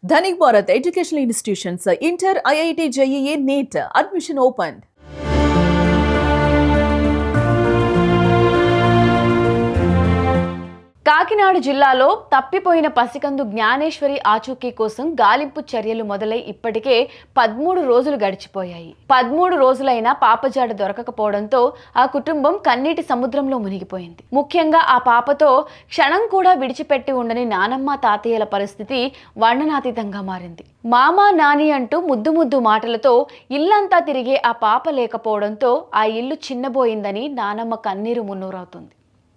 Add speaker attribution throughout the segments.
Speaker 1: Dhanik Bharat Educational Institutions, Inter, IIT, JEE, NEET, admission opened.
Speaker 2: Kakinada జిల్లాలో తప్పిపోయిన పసికందు జ్ఞానేశ్వరి ఆచూకీ కోసం గాలింపు చర్యలు మొదలై ఇప్పటికే 13 రోజులు గడిచిపోయాయి. 13 రోజులైనా పాపజాడ దొరకకపోవడంతో ఆ కుటుంబం కన్నీటి సముద్రంలో మునిగిపోయింది. ముఖ్యంగా ఆ పాపతో క్షణం కూడా విడిచిపెట్టి ఉండని నానమ్మ తాతయ్యల పరిస్థితి వర్ణనాతీతంగా మారింది. మామా నాని అంటూ ముద్దు మాటలతో ఇల్లంతా తిరిగే ఆ పాప లేకపోవడంతో ఆ ఇల్లు చిన్నబోయిందని నానమ్మ కన్నీరు మున్నూరవుతుంది.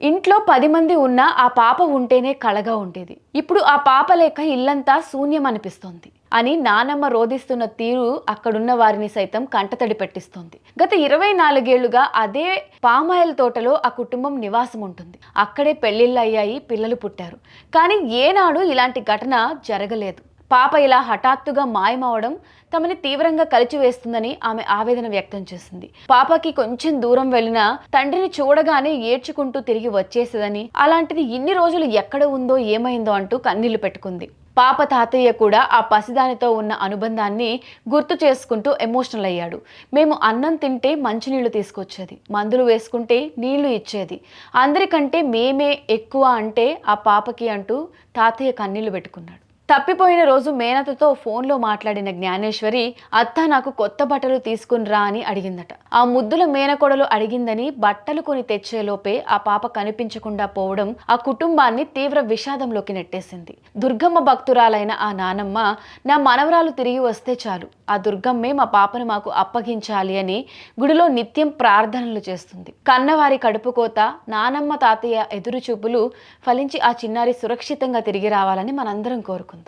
Speaker 2: ఇంట్లో 10 మంది ఉన్నా ఆ పాప ఉంటేనే కళగా ఉండేది. ఇప్పుడు ఆ పాప లేక ఇల్లంతా శూన్యం అనిపిస్తోంది అని నానమ్మ రోధిస్తున్న తీరు అక్కడున్న వారిని సైతం కంటతడి పెట్టిస్తోంది. గత 24 ఏళ్లుగా అదే పామాయిల్ తోటలో ఆ కుటుంబం నివాసం ఉంటుంది. అక్కడే పెళ్లిళ్ళు అయ్యాయి, పిల్లలు పుట్టారు. కానీ ఏనాడు ఇలాంటి ఘటన జరగలేదు. పాప ఇలా హఠాత్తుగా మాయమవడం తమని తీవ్రంగా కలిచివేస్తుందని ఆమె ఆవేదన వ్యక్తం చేసింది. పాపకి కొంచెం దూరం వెళ్ళినా తండ్రిని చూడగానే ఏడ్చుకుంటూ తిరిగి వచ్చేసేదని, అలాంటిది ఇన్ని రోజులు ఎక్కడ ఉందో ఏమైందో అంటూ కన్నీళ్లు పెట్టుకుంది. పాప తాతయ్య కూడా ఆ పసిదానితో ఉన్న అనుబంధాన్ని గుర్తు చేసుకుంటూ ఎమోషనల్ అయ్యాడు. మేము అన్నం తింటే మంచినీళ్లు తీసుకొచ్చేది, మందులు వేసుకుంటే నీళ్లు ఇచ్చేది, అందరికంటే మేమే ఎక్కువ అంటే ఆ పాపకి అంటూ తాతయ్య కన్నీళ్లు పెట్టుకున్నాడు. తప్పిపోయిన రోజు మేనతతో ఫోన్లో మాట్లాడిన జ్ఞానేశ్వరి, అత్త నాకు కొత్త బట్టలు తీసుకునిరా అని అడిగిందట. ఆ ముద్దుల మేనకోడలు అడిగిందని బట్టలు కొని తెచ్చేలోపే ఆ పాప కనిపించకుండా పోవడం ఆ కుటుంబాన్ని తీవ్ర విషాదంలోకి నెట్టేసింది. దుర్గమ్మ భక్తురాలైన ఆ నానమ్మ, నా మనవరాలు తిరిగి వస్తే చాలు, ఆ దుర్గమ్మే మా పాపను మాకు అప్పగించాలి అని గుడిలో నిత్యం ప్రార్థనలు చేస్తుంది. కన్నవారి కడుపుకోత, నానమ్మ తాతయ్య ఎదురుచూపులు ఫలించి ఆ చిన్నారి సురక్షితంగా తిరిగి రావాలని మనందరం కోరుకుందాం.